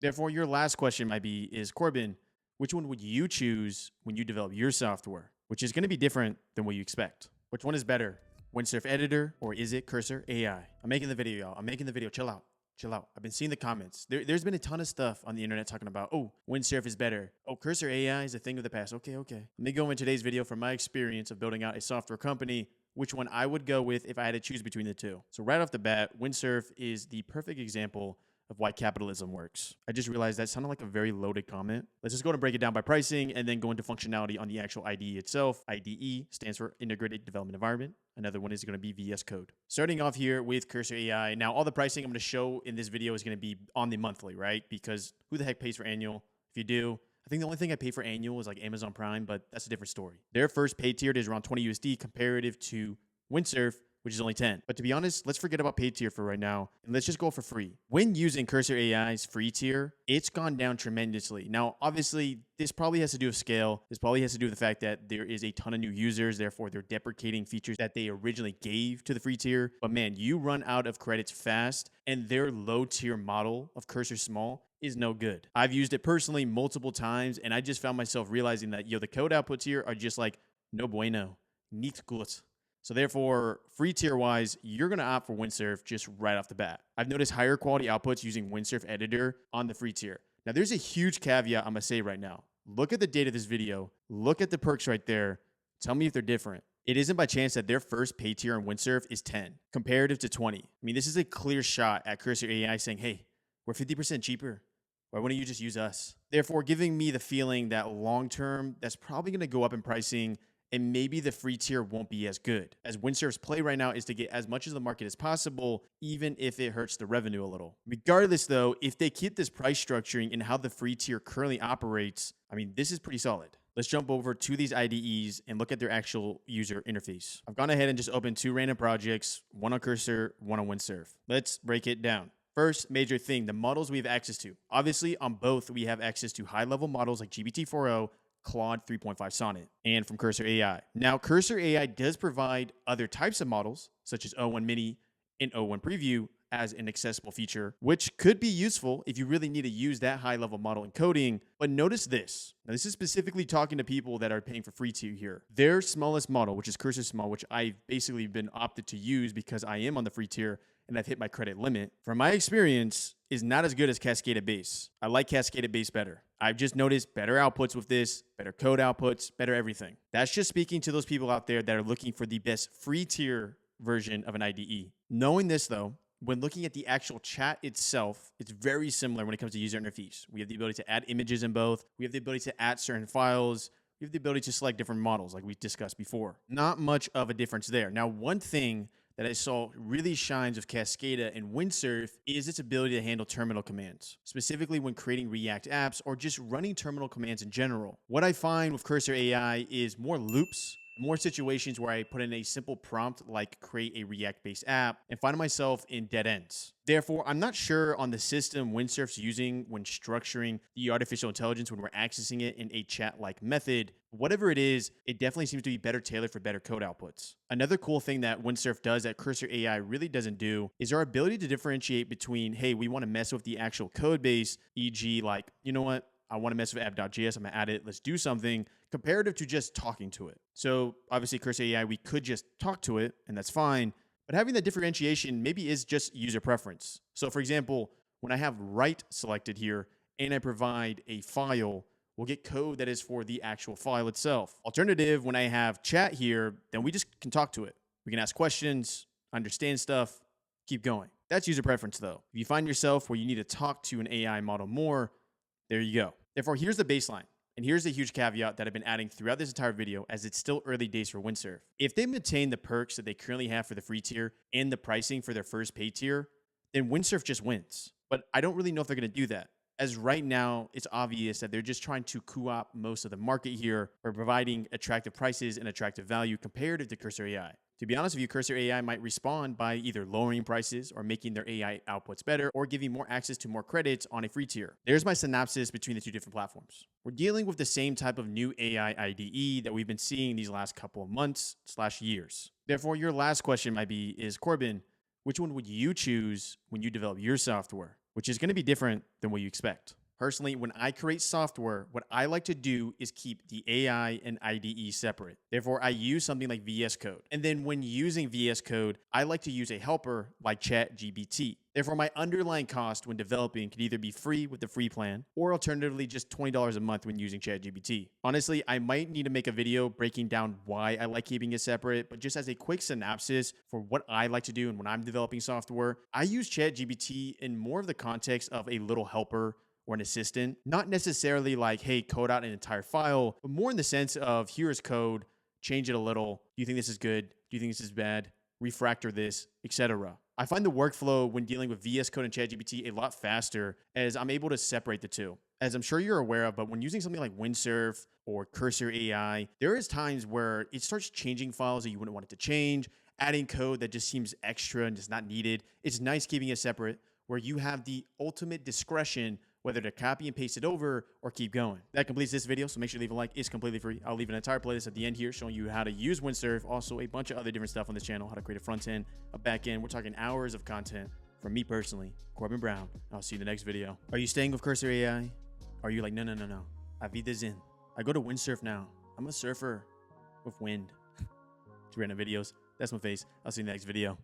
Therefore, your last question might be, is Corbin, which one would you choose when you develop your software? Which is going to be different than what you expect. Which one is better? Windsurf Editor or is it Cursor AI? I'm making the video, y'all. I'm making the video. Chill out. Chill out. I've been seeing the comments. There's been a ton of stuff on the internet talking about, oh, Windsurf is better. Oh, Cursor AI is a thing of the past. Okay. Let me go in today's video from my experience of building out a software company, which one I would go with if I had to choose between the two. So right off the bat, Windsurf is the perfect example of why capitalism works. I just realized that sounded like a very loaded comment. Let's just go and break it down by pricing and then go into functionality on the actual IDE itself. IDE stands for Integrated Development Environment. Another one is going to be VS Code. Starting off here with Cursor AI. Now, all the pricing I'm going to show in this video is going to be on the monthly, right? Because who the heck pays for annual? If you do, I think the only thing I pay for annual is like Amazon Prime, but that's a different story. Their first paid tier is around 20 USD comparative to Windsurf, which is only 10. But to be honest, let's forget about paid tier for right now, and let's just go for free. When using Cursor AI's free tier, it's gone down tremendously. Now, obviously, this probably has to do with scale. This probably has to do with the fact that there is a ton of new users, therefore they're deprecating features that they originally gave to the free tier. But man, you run out of credits fast, and their low tier model of Cursor Small is no good. I've used it personally multiple times, and I just found myself realizing that, the code outputs here are just like, no bueno, nicht gut. So therefore, free tier wise, you're going to opt for Windsurf just right off the bat. I've noticed higher quality outputs using Windsurf Editor on the free tier. Now, there's a huge caveat I'm going to say right now. Look at the date of this video. Look at the perks right there. Tell me if they're different. It isn't by chance that their first pay tier on Windsurf is 10, comparative to 20. I mean, this is a clear shot at Cursor AI saying, hey, we're 50% cheaper. Why wouldn't you just use us? Therefore, giving me the feeling that long term, that's probably going to go up in pricing, and maybe the free tier won't be as good. As Windsurf's play right now is to get as much of the market as possible, even if it hurts the revenue a little. Regardless though, if they keep this price structuring and how the free tier currently operates, I mean, this is pretty solid. Let's jump over to these IDEs and look at their actual user interface. I've gone ahead and just opened two random projects, one on Cursor, one on Windsurf. Let's break it down. First major thing, the models we have access to. Obviously, on both, we have access to high-level models like GPT-4o, Claude 3.5 Sonnet, and from Cursor AI. Now, Cursor AI does provide other types of models, such as O1 Mini and O1 Preview, as an accessible feature, which could be useful if you really need to use that high-level model in coding. But notice this. Now, this is specifically talking to people that are paying for free tier here. Their smallest model, which is Cursor Small, which I've basically been opted to use because I am on the free tier and I've hit my credit limit, from my experience, is not as good as Cascaded Base. I like Cascaded Base better. I've just noticed better outputs with this, better code outputs, better everything. That's just speaking to those people out there that are looking for the best free tier version of an IDE. Knowing this though, when looking at the actual chat itself, it's very similar when it comes to user interface. We have the ability to add images in both. We have the ability to add certain files. We have the ability to select different models like we discussed before. Not much of a difference there. Now, one thing that I saw really shines with Cascada and Windsurf is its ability to handle terminal commands, specifically when creating React apps or just running terminal commands in general. What I find with Cursor AI is more loops, more situations where I put in a simple prompt like create a React-based app and find myself in dead ends. Therefore, I'm not sure on the system Windsurf's using when structuring the artificial intelligence when we're accessing it in a chat-like method. Whatever it is, it definitely seems to be better tailored for better code outputs. Another cool thing that Windsurf does that Cursor AI really doesn't do is our ability to differentiate between, hey, we want to mess with the actual code base, e.g. like, you know what? I want to mess with app.js, I'm going to add it, let's do something, comparative to just talking to it. So obviously Cursor AI, we could just talk to it, and that's fine. But having that differentiation maybe is just user preference. So for example, when I have write selected here and I provide a file, we'll get code that is for the actual file itself. Alternative, when I have chat here, then we just can talk to it. We can ask questions, understand stuff, keep going. That's user preference though. If you find yourself where you need to talk to an AI model more, there you go. Therefore, here's the baseline. And here's the huge caveat that I've been adding throughout this entire video as it's still early days for Windsurf. If they maintain the perks that they currently have for the free tier and the pricing for their first paid tier, then Windsurf just wins. But I don't really know if they're going to do that. As right now, it's obvious that they're just trying to co-opt most of the market here by providing attractive prices and attractive value comparative to Cursor AI. To be honest with you, Cursor AI might respond by either lowering prices or making their AI outputs better or giving more access to more credits on a free tier. There's my synopsis between the two different platforms. We're dealing with the same type of new AI IDE that we've been seeing these last couple of months/years. Therefore, your last question might be, is Corbin, which one would you choose when you develop your software? which is going to be different than what you expect. Personally, when I create software, what I like to do is keep the AI and IDE separate. Therefore, I use something like VS Code. And then when using VS Code, I like to use a helper like ChatGPT. Therefore, my underlying cost when developing can either be free with the free plan or alternatively just $20 a month when using ChatGPT. Honestly, I might need to make a video breaking down why I like keeping it separate, but just as a quick synopsis for what I like to do and when I'm developing software, I use ChatGPT in more of the context of a little helper or an assistant, not necessarily like, hey, code out an entire file, but more in the sense of here's code, change it a little. Do you think this is good? Do you think this is bad? Refactor this, etc. I find the workflow when dealing with VS Code and ChatGPT a lot faster as I'm able to separate the two. As I'm sure you're aware of, but when using something like Windsurf or Cursor AI, there is times where it starts changing files that you wouldn't want it to change, adding code that just seems extra and just not needed. It's nice keeping it separate where you have the ultimate discretion whether to copy and paste it over or keep going. That completes this video, so make sure to leave a like. It's completely free. I'll leave an entire playlist at the end here showing you how to use Windsurf, also a bunch of other different stuff on this channel, how to create a front end, a back end. We're talking hours of content from me personally, Corbin Brown. I'll see you in the next video. Are you staying with Cursor AI? Are you like, no. I vida Zin. I go to Windsurf now. I'm a surfer with wind. 2 random videos. That's my face. I'll see you in the next video.